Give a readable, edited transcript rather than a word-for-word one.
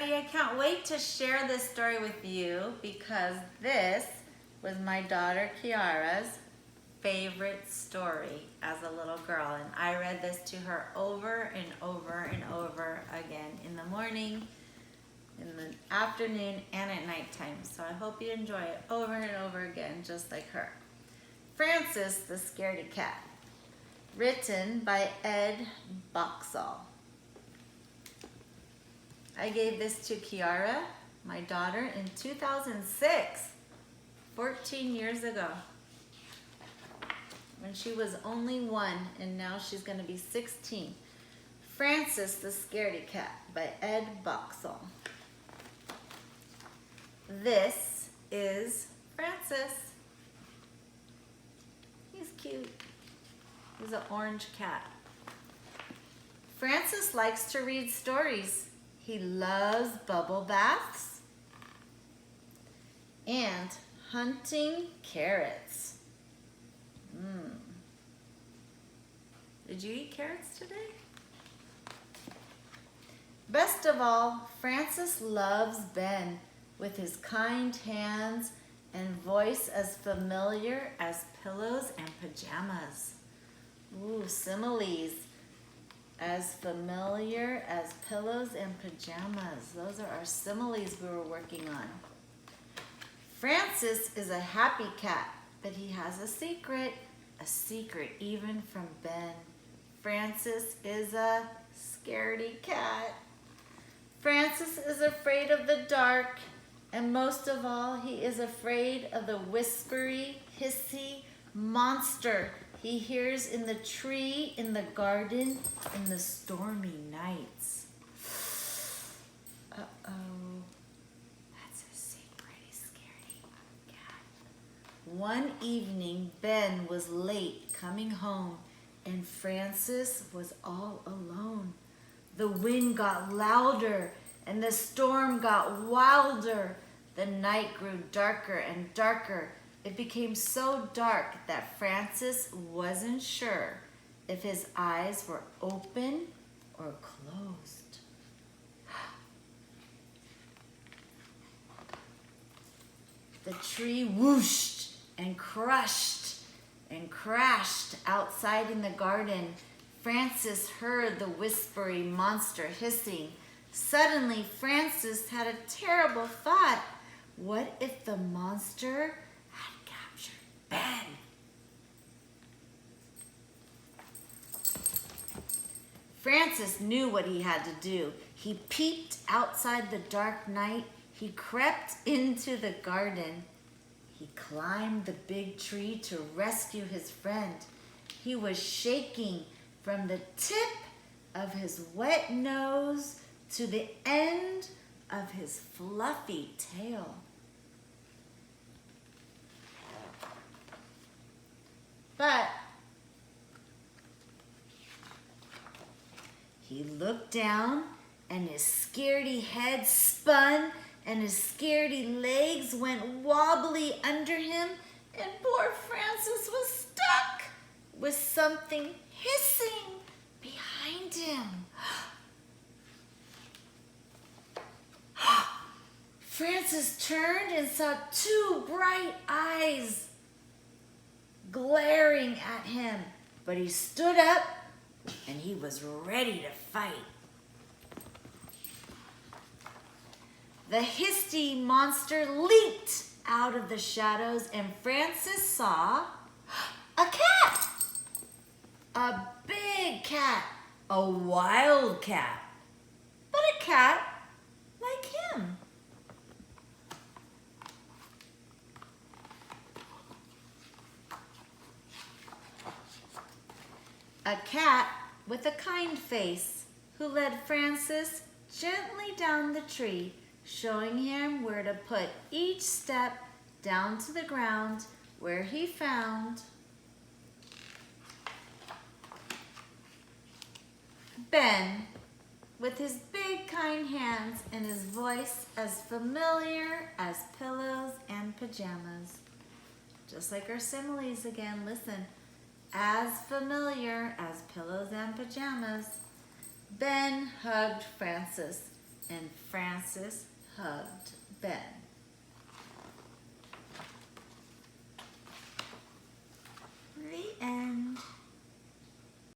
everybody. I can't wait to share this story with you because this was my daughter Kiara's favorite story as a little girl, and I read this to her over and over and over again in the morning, in the afternoon, and at nighttime. So I hope you enjoy it over and over again, just like her. Frances the Scaredy Cat, written by Ed Boxall. I gave this to Kiara, my daughter, in 2006, 14 years ago, when she was only 1, and now she's going to be 16. Frances the Scaredy Cat by Ed Boxall. This is Francis. He's cute. He's an orange cat. Francis likes to read stories. He loves bubble baths and hunting carrots. Did you eat carrots today? Best of all, Francis loves Ben with his kind hands and voice as familiar as pillows and pajamas. Ooh, similes. As familiar as pillows and pajamas. Those are our similes we were working on. Francis is a happy cat, but he has a secret even from Ben. Francis is a scaredy cat. Francis is afraid of the dark, and most of all, he is afraid of the whispery, hissy monster he hears in the tree, in the garden, in the stormy nights. Uh-oh. That's a secret, scaredy cat. One evening, Ben was late coming home, and Francis was all alone. The wind got louder, and the storm got wilder. The night grew darker and darker. It became so dark that Francis wasn't sure if his eyes were open or closed. The tree whooshed and crushed and crashed outside in the garden. Francis heard the whispery monster hissing. Suddenly, Francis had a terrible thought. What if the monster had captured Ben? Francis knew what he had to do. He peeped outside the dark night. He crept into the garden. He climbed the big tree to rescue his friend. He was shaking from the tip of his wet nose to the end of his fluffy tail. But he looked down, and his scaredy head spun, and his scaredy legs went wobbly under him, and poor Francis was stuck with something hissing behind him. Francis turned and saw 2 bright eyes glaring at him, but he stood up and he was ready to fight. The hissy monster leaped out of the shadows, and Francis saw a cat. A big cat, a wild cat, but a cat like him. A cat with a kind face who led Francis gently down the tree, showing him where to put each step down to the ground, where he found Ben with his big kind hands and his voice as familiar as pillows and pajamas. Just like our similes again, listen. As familiar as pillows and pajamas. Ben hugged Francis. and Francis hugged Ben.